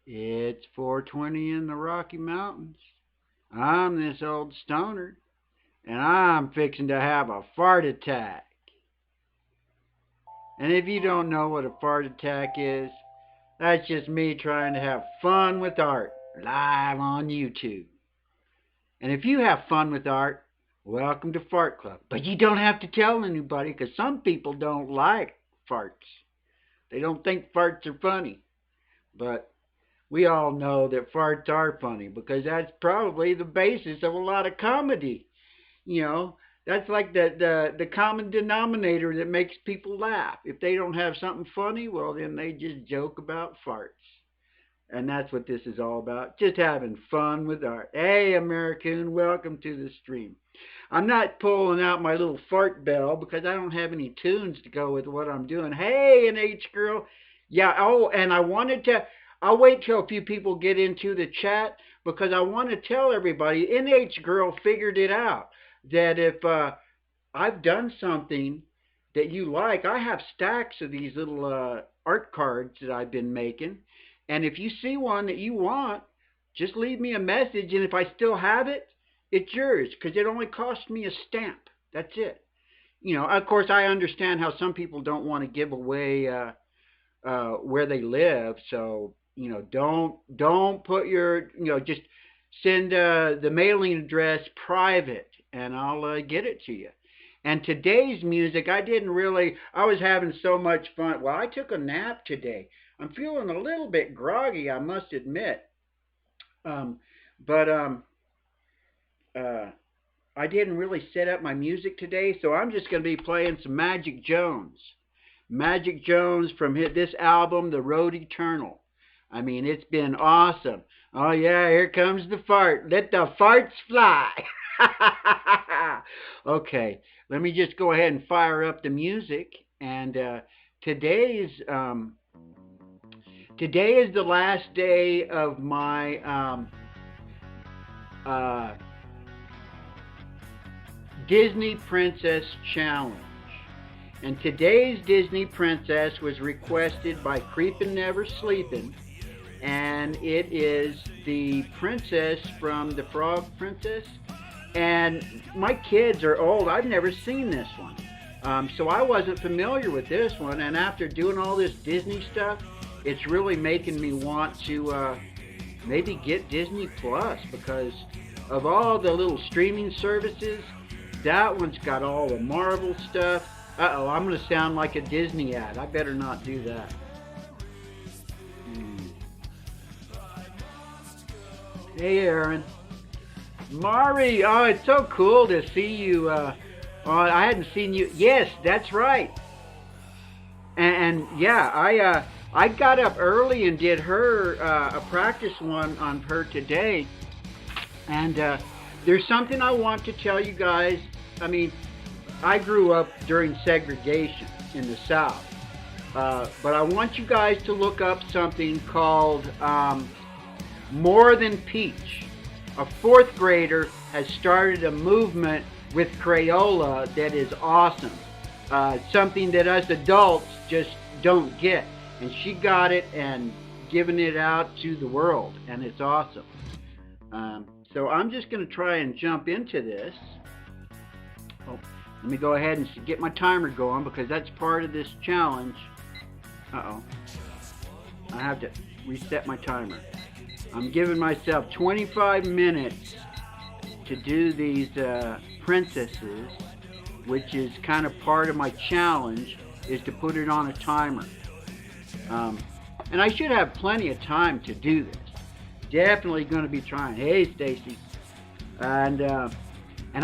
It's 4:20 in the Rocky Mountains. I'm this old stoner, and I'm fixing to have a fart attack. And if you don't know what a fart attack is, that's just me trying to have fun with art live on YouTube. And if you have fun with art, welcome to Fart Club. But you don't have to tell anybody because some people don't like farts. They don't think farts are funny. But we all know that farts are funny because that's probably the basis of a lot of comedy. You know, that's like the common denominator that makes people laugh. If they don't have something funny, well, then they just joke about farts. And that's what this is all about. Just having fun with art. Hey, American, welcome to the stream. I'm not pulling out my little fart bell because I don't have any tunes to go with what I'm doing. Hey, NH girl. Yeah, oh, and I wanted to, I'll wait till a few people get into the chat because I want to tell everybody, NH girl figured it out that if I've done something that you like, I have stacks of these little art cards that I've been making. And if you see one that you want, just leave me a message. And if I still have it, it's yours because it only cost me a stamp. That's it. You know, of course, I understand how some people don't want to give away where they live. So, you know, don't put your, just send the mailing address private, and I'll get it to you. And today's music, I was having so much fun. Well, I took a nap today. I'm feeling a little bit groggy, I must admit. Um, but uh, I didn't really set up my music today, so I'm just going to be playing some Magic Jones. Magic Jones from this album, The Road Eternal. I mean, it's been awesome. Oh, yeah, here comes the fart. Let the farts fly. Okay, let me just go ahead and fire up the music. And today's today is the last day of my uh, Disney Princess Challenge. And today's Disney Princess was requested by Creepin' Never Sleepin'. And it is the princess from the Frog Princess. And my kids are old. I've never seen this one. So I wasn't familiar with this one. And after doing all this Disney stuff, it's really making me want to maybe get Disney Plus because of all the little streaming services, that one's got all the Marvel stuff. Uh-oh, I'm going to sound like a Disney ad. I better not do that. Hmm. Hey, Aaron. Mari, oh, it's so cool to see you. I hadn't seen you. Yes, that's right. And yeah, I got up early and did her a practice one on her today. And there's something I want to tell you guys. I mean, I grew up during segregation in the South. But I want you guys to look up something called More Than Peach. A fourth grader has started a movement with Crayola that is awesome. Something that us adults just don't get. And she got it and given it out to the world, and it's awesome. So I'm just going to try and jump into this. Oh, let me go ahead and get my timer going because that's part of this challenge. Uh-oh. I have to reset my timer. I'm giving myself 25 minutes to do these princesses, which is kind of part of my challenge, is to put it on a timer. And I should have plenty of time to do this. Definitely going to be trying. Hey, Stacy. And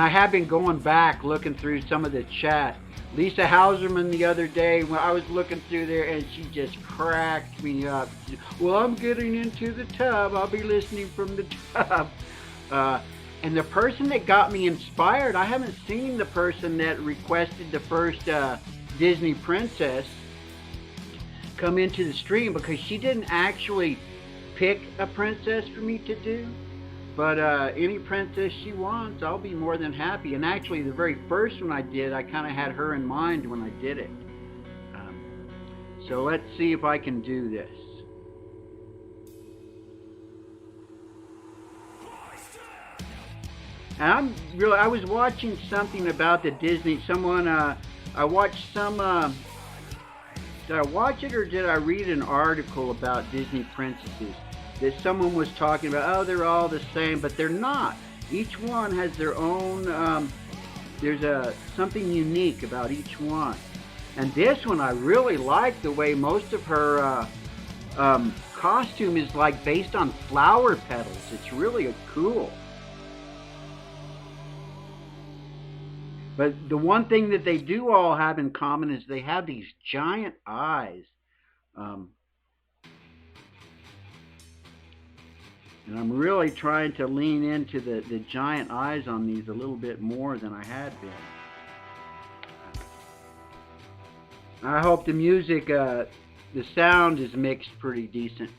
I have been going back looking through some of the chat. Lisa Hauserman the other day, when I was looking through there, and she just cracked me up. Well, I'm getting into the tub. I'll be listening from the tub. And the person that got me inspired, I haven't seen the person that requested the first Disney princess come into the stream because she didn't actually pick a princess for me to do. But any princess she wants, I'll be more than happy. And actually, the very first one I did, I kind of had her in mind when I did it. So let's see if I can do this. And I was watching something about the Disney. I watched some. Did I watch it or did I read an article about Disney princesses that someone was talking about? Oh, they're all the same, but they're not. Each one has their own. There's something unique about each one. And this one, I really like the way most of her costume is like based on flower petals. It's really cool. But the one thing that they do all have in common is they have these giant eyes. Um, and I'm really trying to lean into the giant eyes on these a little bit more than I had been. I hope the music, the sound is mixed pretty decent.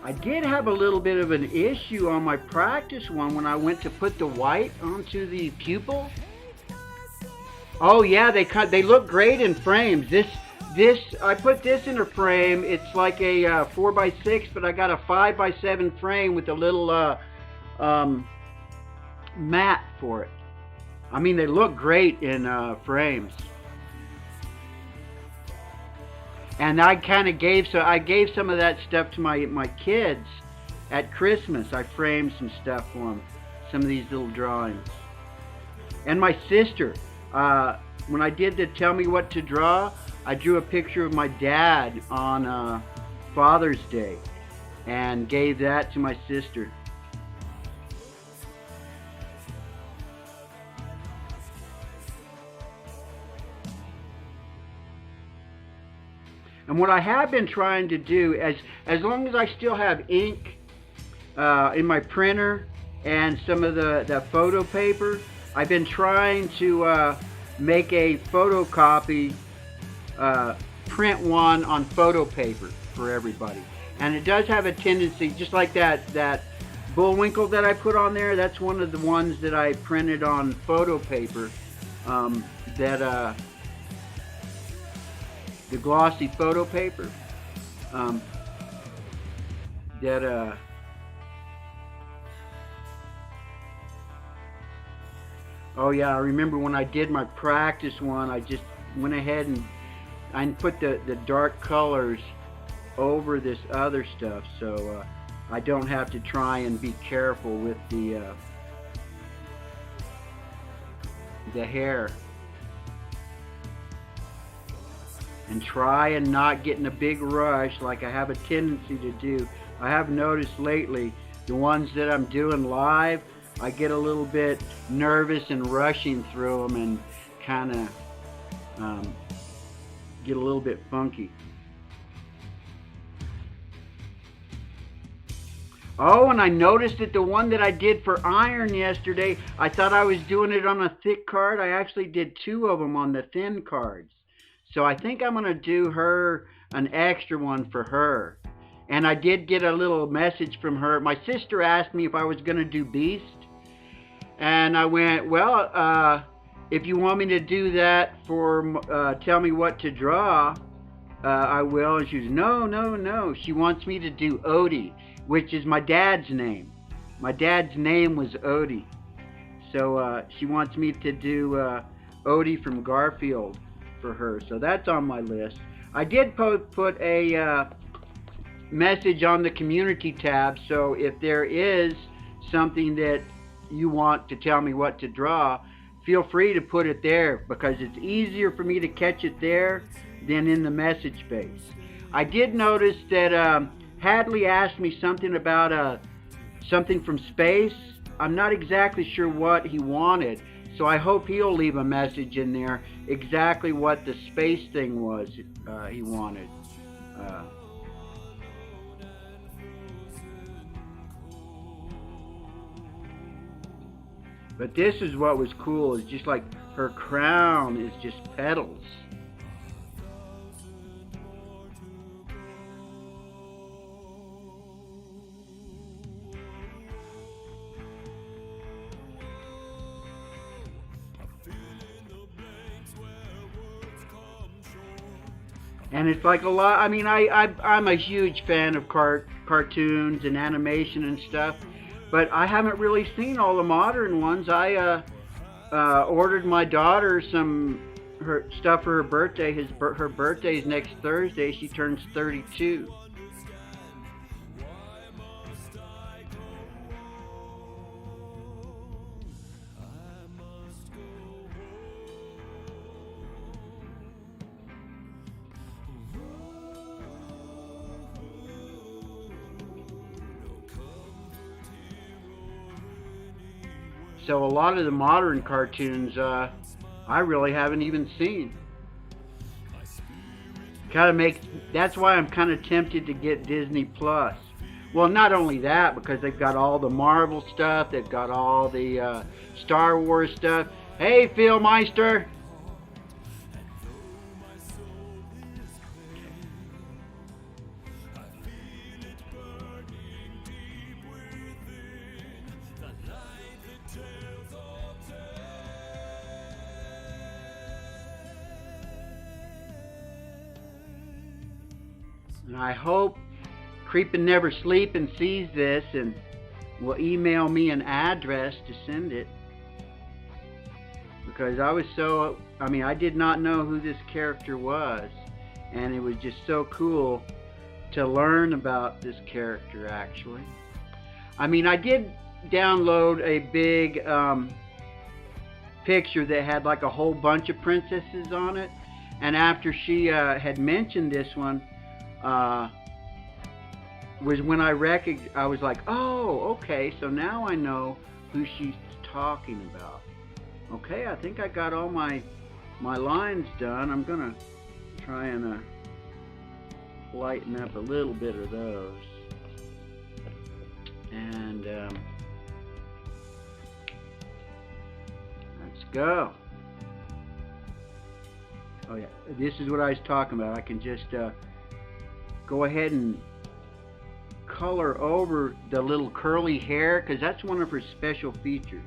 I did have a little bit of an issue on my practice one when I went to put the white onto the pupil. Oh yeah, they look great in frames. This I put this in a frame. It's like a 4x6, but I got a 5x7 frame with a little mat for it. I mean, they look great in frames. And I kind of gave some of that stuff to my kids at Christmas. I framed some stuff for them, some of these little drawings. And my sister, when I did the Tell Me What to Draw, I drew a picture of my dad on Father's Day and gave that to my sister. And what I have been trying to do, as long as I still have ink in my printer and some of the photo paper, I've been trying to make a photocopy, print one on photo paper for everybody. And it does have a tendency, just like that Bullwinkle that I put on there, that's one of the ones that I printed on photo paper, the glossy photo paper, oh yeah, I remember when I did my practice one, I just went ahead and I put the dark colors over this other stuff, so I don't have to try and be careful with the hair. And try and not get in a big rush like I have a tendency to do. I have noticed lately the ones that I'm doing live, I get a little bit nervous and rushing through them and kind of get a little bit funky. Oh, and I noticed that the one that I did for iron yesterday, I thought I was doing it on a thick card. I actually did 2 of them on the thin cards. So I think I'm going to do her an extra one for her. And I did get a little message from her. My sister asked me if I was going to do Beast. And I went, well, if you want me to do that for Tell Me What to Draw, I will. And she was, no. She wants me to do Odie, which is my dad's name. My dad's name was Odie. So she wants me to do Odie from Garfield for her, so that's on my list. I did put a message on the community tab, so if there is something that you want to tell me what to draw, feel free to put it there, because it's easier for me to catch it there than in the message space. I did notice that Hadley asked me something about something from space. I'm not exactly sure what he wanted, so I hope he'll leave a message in there exactly what the space thing was he wanted. But this is what was cool. It's just like her crown is just petals. And it's like a lot. I mean, I'm a huge fan of cartoons and animation and stuff, but I haven't really seen all the modern ones. I ordered my daughter some her stuff for her birthday. Her birthday's next Thursday. She turns 32. So a lot of the modern cartoons, I really haven't even seen. Kind of makes That's why I'm kind of tempted to get Disney Plus. Well, not only that, because they've got all the Marvel stuff, they've got all the Star Wars stuff. Hey, Phil Meister. And I hope Creepin' Never Sleepin' sees this and will email me an address to send it. Because I did not know who this character was. And it was just so cool to learn about this character, actually. I mean, I did download a big picture that had like a whole bunch of princesses on it. And after she had mentioned this one, was when I was like, oh, okay, so now I know who she's talking about. Okay, I think I got all my lines done. I'm gonna try and lighten up a little bit of those. And let's go. Oh yeah, this is what I was talking about. I can just go ahead and color over the little curly hair, because that's one of her special features,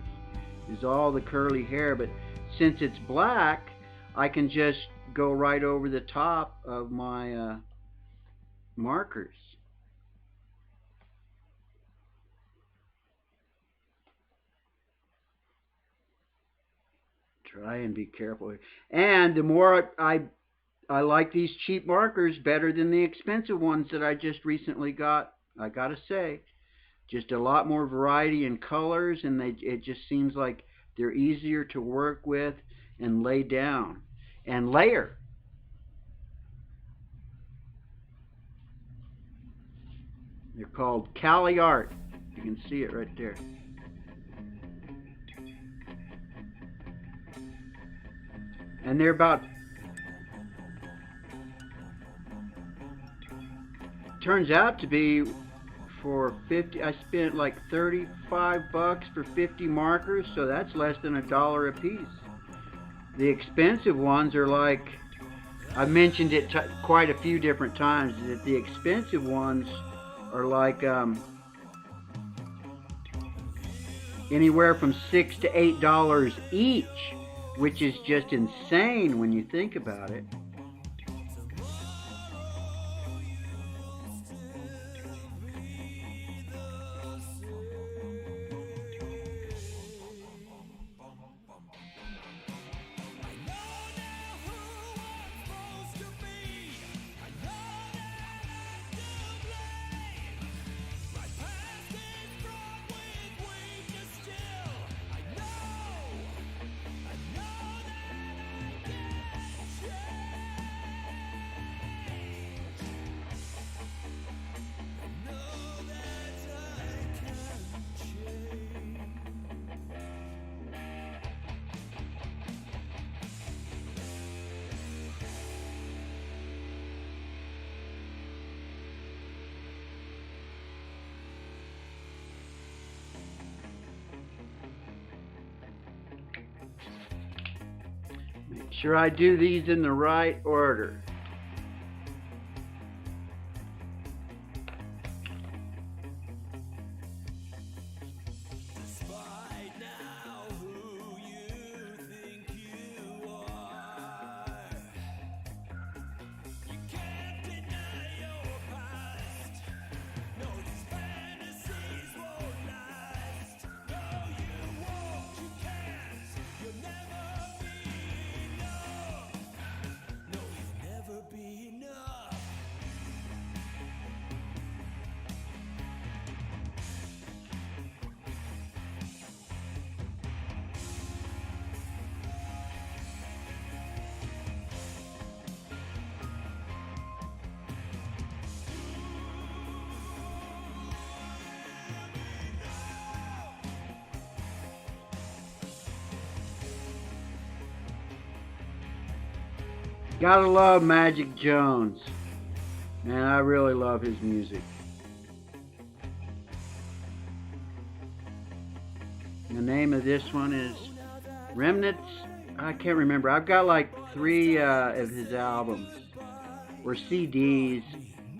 is all the curly hair. But since it's black, I can just go right over the top of my markers. Try and be careful. And the more I like these cheap markers better than the expensive ones that I just recently got. I gotta say, just a lot more variety in colors, and it just seems like they're easier to work with and lay down and layer. They're called Cali Art. You can see it right there. And they're about, turns out to be, for 50, I spent like 35 bucks for 50 markers, so that's less than $1 a piece. The expensive ones are like, I mentioned it quite a few different times, that the expensive ones are like anywhere from $6 to $8 each, which is just insane when you think about it. Make sure I do these in the right order. Gotta love Magic Jones. Man, I really love his music. The name of this one is Remnants. I can't remember. I've got like 3 of his albums. Or CDs.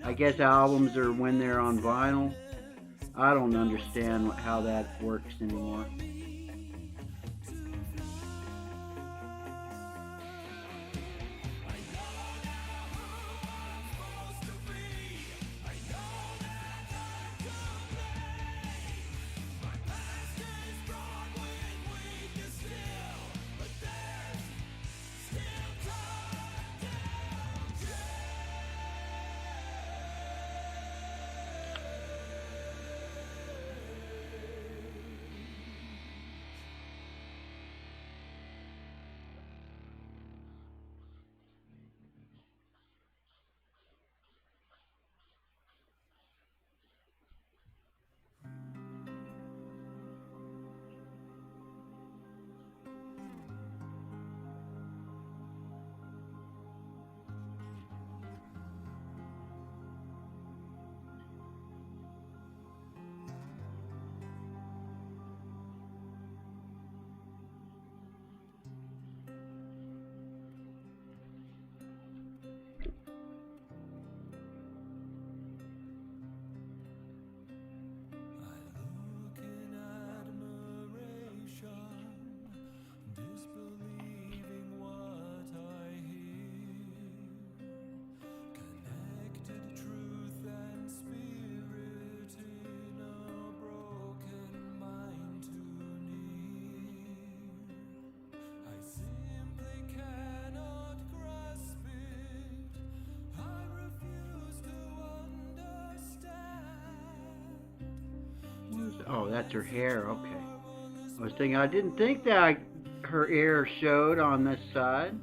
I guess albums are when they're on vinyl. I don't understand how that works anymore. Oh, that's her hair. Okay. I was thinking, I didn't think that her ear showed on this side.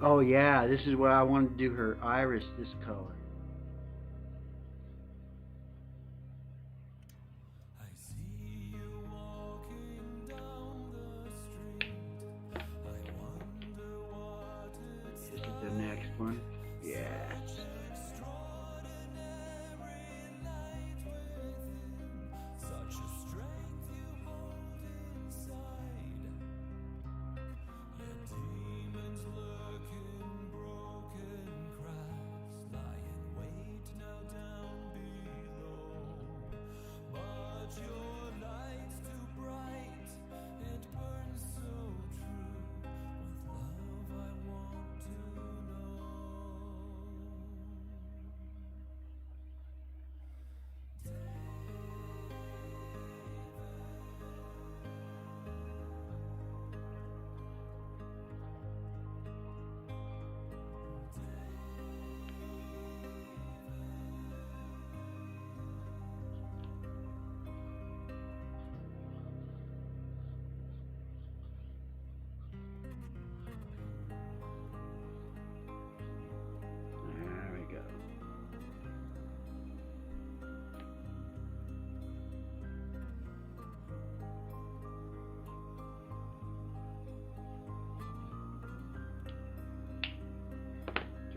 Oh yeah, this is what I wanted to do her iris this color. This is the next one. Yes.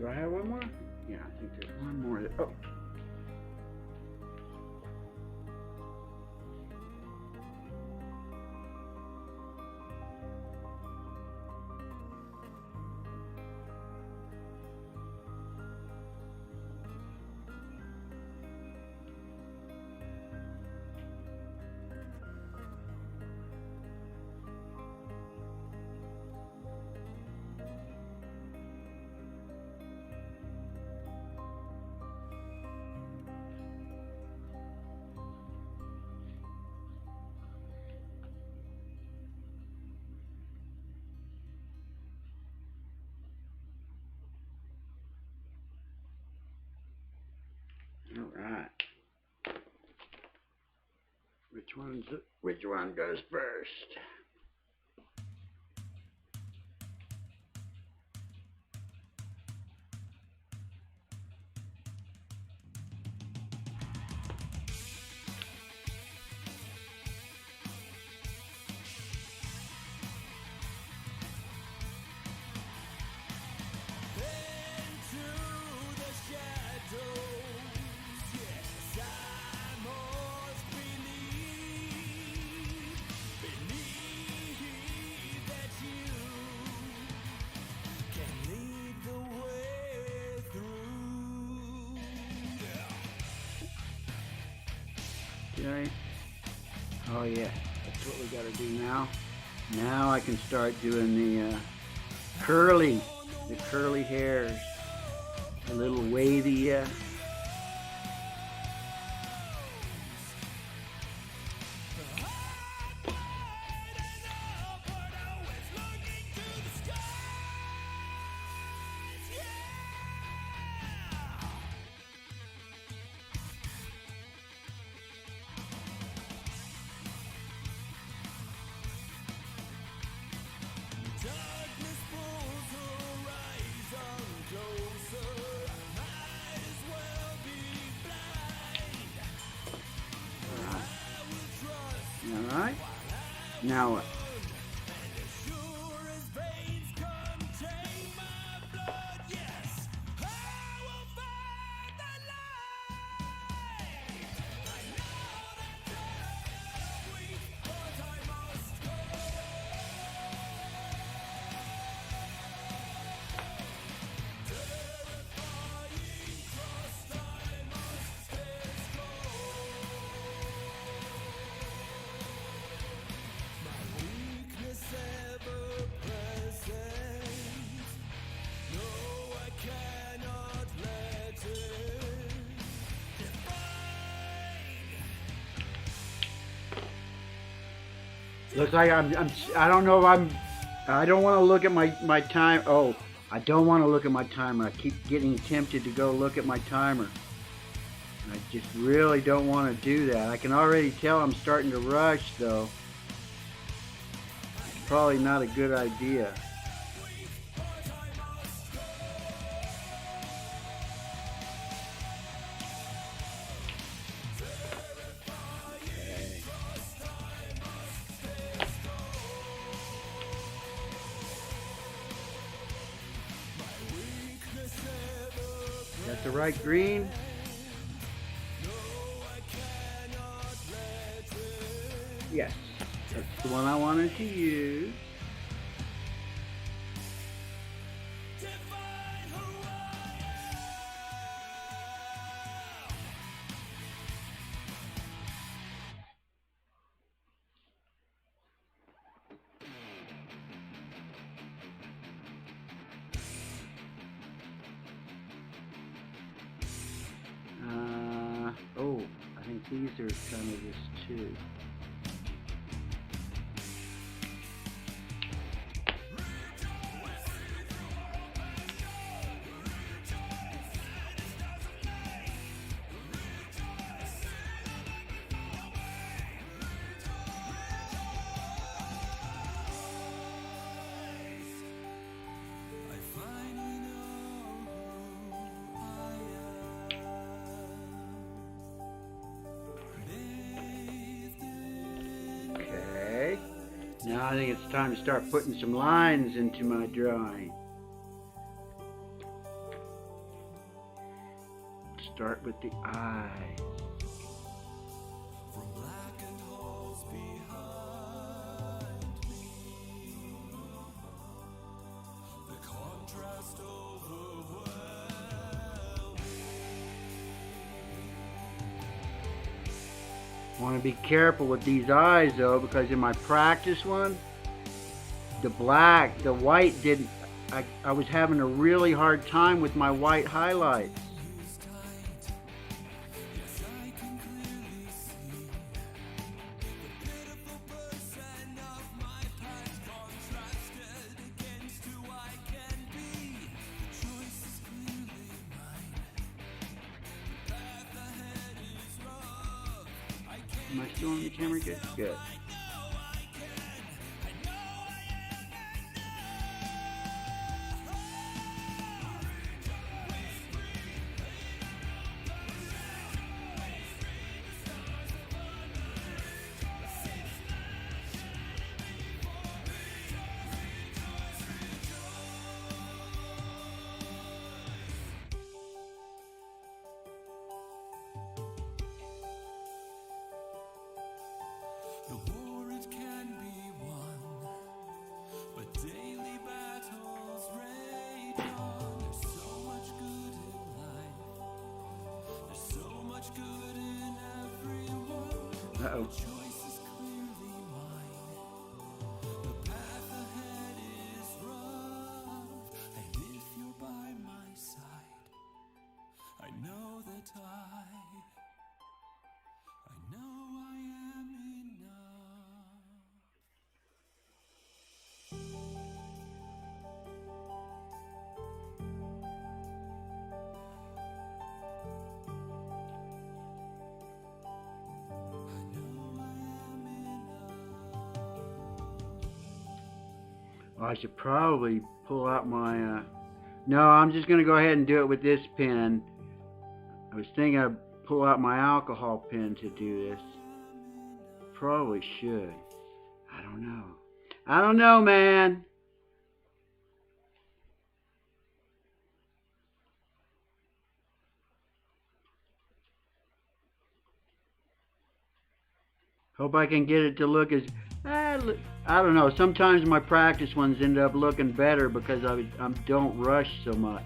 Do I have one more? Yeah, I think there's one more. Oh. All right. Which one goes first? Okay. Oh yeah, that's what we got to do now. Now I can start doing the curly hairs, a little wavy. All right. Now what? Looks like I don't know if I don't want to look at my time. Oh, I don't want to look at my timer. I keep getting tempted to go look at my timer. I just really don't want to do that. I can already tell I'm starting to rush though. It's probably not a good idea. Got the right green. Yes, that's the one I wanted to use. Oh, I think these are kind of this too. Now I think it's time to start putting some lines into my drawing. start with the eyes. Want to be careful with these eyes though, because in my practice one, the white didn't, I was having a really hard time with my white highlights. Am I still on the camera? Good. Good. The war it can be won, but daily battles rage on. There's so much good in life. There's so much good in everyone. Uh-oh. The choice is clearly mine. The path ahead is rough, and if you're by my side, I know that I know I am enough. I know I am enough. Well, I should probably pull out my, no, I'm just going to go ahead and do it with this pen. I was thinking I'd pull out my alcohol pen to do this. Probably should. I don't know. I don't know, man. Hope I can get it to look as, I don't know. Sometimes my practice ones end up looking better because I don't rush so much.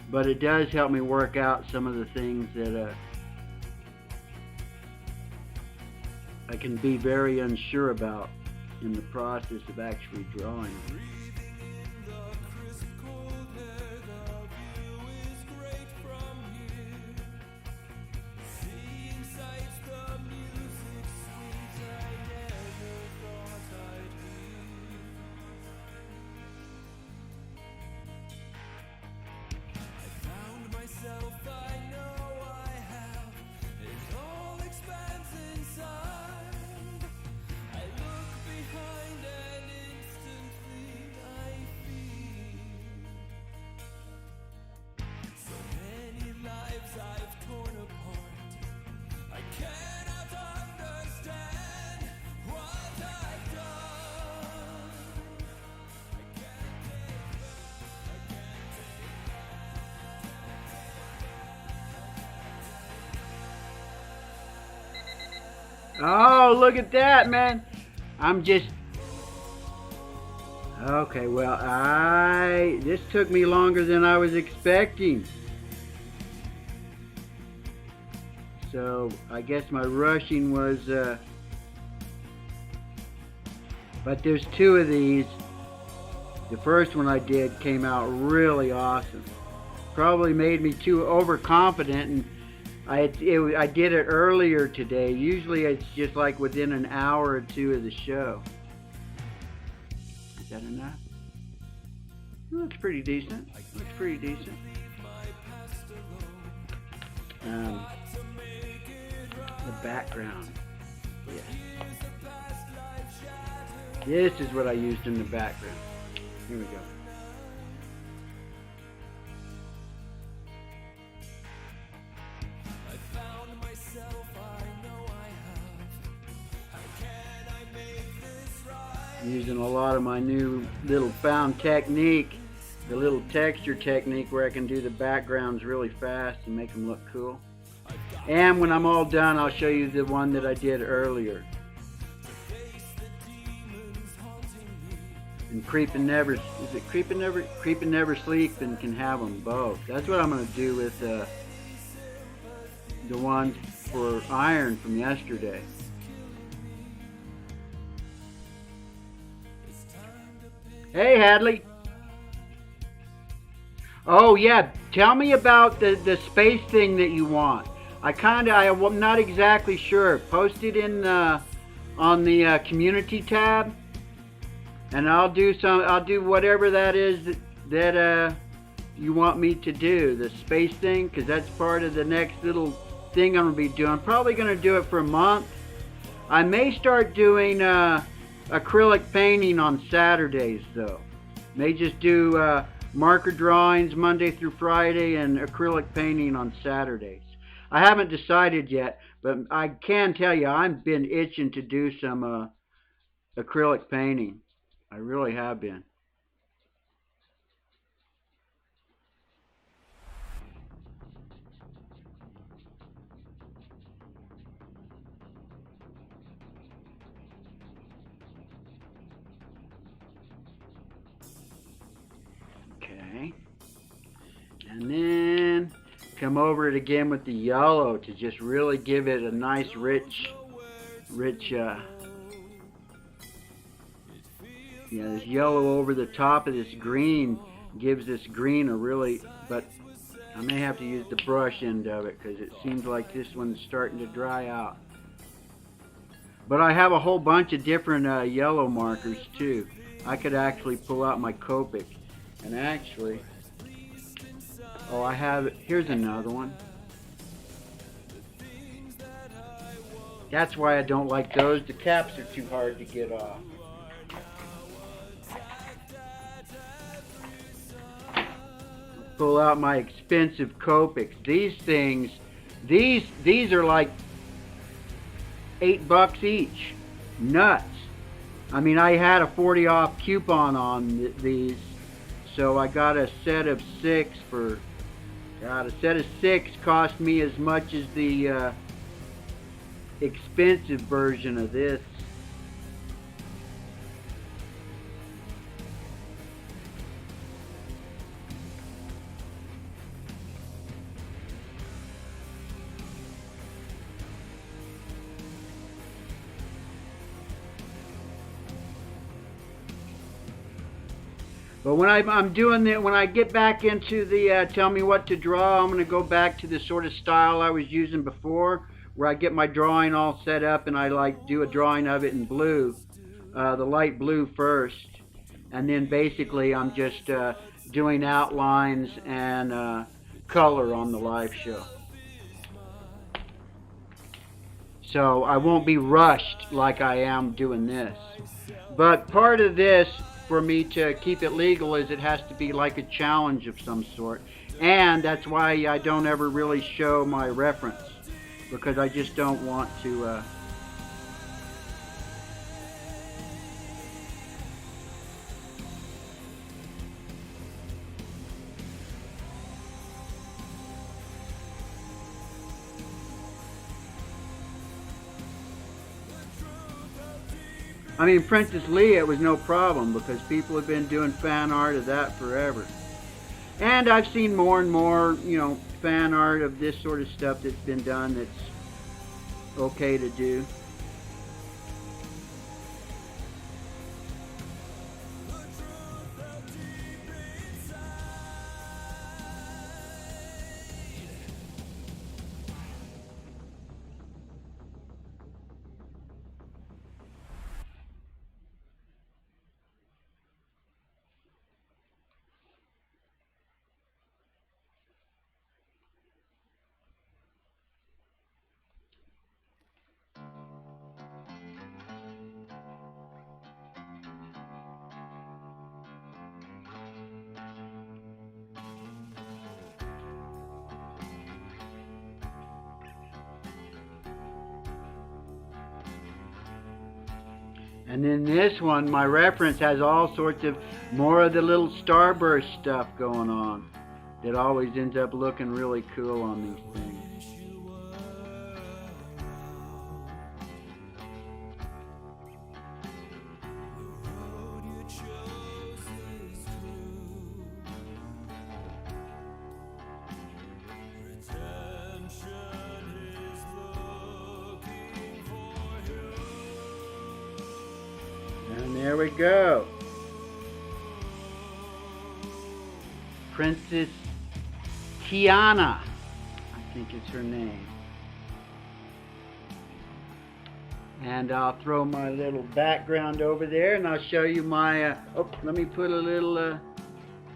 But it does help me work out some of the things that I can be very unsure about in the process of actually drawing. Oh, look at that, man. I'm just... Okay, well, this took me longer than I was expecting. So, I guess my rushing was, but there's two of these. The first one I did came out really awesome. Probably made me too overconfident, and I did it earlier today. Usually it's just like within an hour or two of the show. Is that enough? Looks pretty decent. Looks pretty decent. The background. Yeah. This is what I used in the background. Here we go. Using a lot of my new little found technique the little texture technique where I can do the backgrounds really fast and make them look cool. And when I'm all done, I'll show you the one that I did earlier. And creeping never sleep and can have them both. That's what I'm going to do with the one for iron from yesterday. Hey, Hadley. Oh yeah, tell me about the space thing that you want. I'm not exactly sure. Post it in on the community tab, and I'll do whatever that is that you want me to do. The space thing, because that's part of the next little thing I'm gonna be doing. I'm probably gonna do it for a month. I may start doing acrylic painting on Saturdays though. May just do marker drawings Monday through Friday and acrylic painting on Saturdays. I haven't decided yet, but I can tell you I've been itching to do some acrylic painting. I really have been. Okay. And then come over it again with the yellow to just really give it a nice rich this yellow over the top of this green gives this green a really, but I may have to use the brush end of it because it seems like this one's starting to dry out. But I have a whole bunch of different yellow markers too. I could actually pull out my Copic and actually, oh, I have, here's another one. That's why I don't like those. The caps are too hard to get off. Pull out my expensive Copics. These things, these are like $8 each. Nuts. I mean, I had a 40 off coupon on these, so I got a set of 6 for. God, a set of 6 cost me as much as the expensive version of this. But when I'm doing that, when I get back into the tell me what to draw, I'm going to go back to the sort of style I was using before, where I get my drawing all set up and I like do a drawing of it in blue, the light blue first, and then basically I'm just doing outlines and color on the live show. So I won't be rushed like I am doing this. But part of this, for me to keep it legal, is it has to be like a challenge of some sort. And that's why I don't ever really show my reference, because I just don't want to. I mean, Princess Leia, it was no problem because people have been doing fan art of that forever. And I've seen more and more, fan art of this sort of stuff that's been done that's okay to do. And then this one, my reference has all sorts of more of the little starburst stuff going on. That always ends up looking really cool on these things. And there we go. Princess Tiana, I think is her name. And I'll throw my little background over there, and I'll show you my. Let me put a little. Let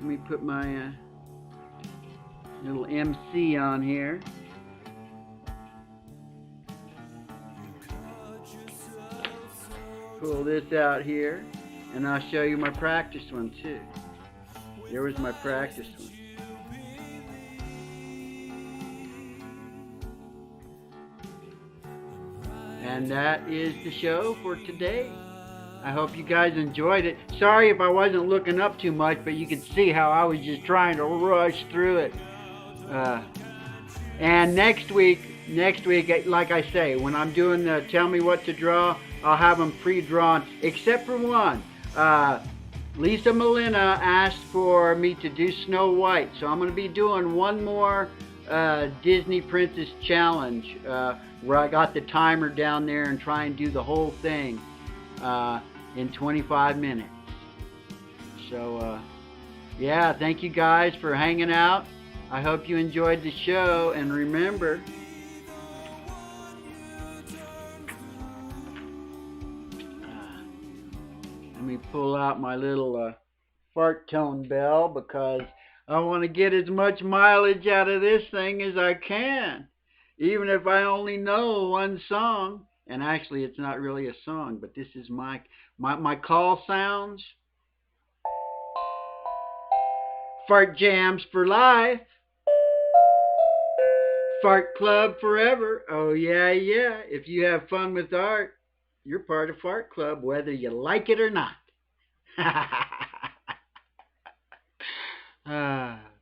me put my little MC on here. Pull this out here, and I'll show you my practice one too. There was my practice one. And that is the show for today. I hope you guys enjoyed it. Sorry if I wasn't looking up too much, but you could see how I was just trying to rush through it. And next week, like I say, when I'm doing the Tell Me What to Draw, I'll have them pre-drawn, except for one. Lisa Molina asked for me to do Snow White, so I'm going to be doing one more Disney Princess Challenge where I got the timer down there and try and do the whole thing in 25 minutes. So, yeah, thank you guys for hanging out. I hope you enjoyed the show, and remember, let me pull out my little fart tone bell because I want to get as much mileage out of this thing as I can, even if I only know one song. And actually, it's not really a song, but this is my call sounds. Fart jams for life. Fart Club forever. Oh, yeah, yeah. If you have fun with art, you're part of Fart Club, whether you like it or not.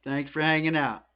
Thanks for hanging out.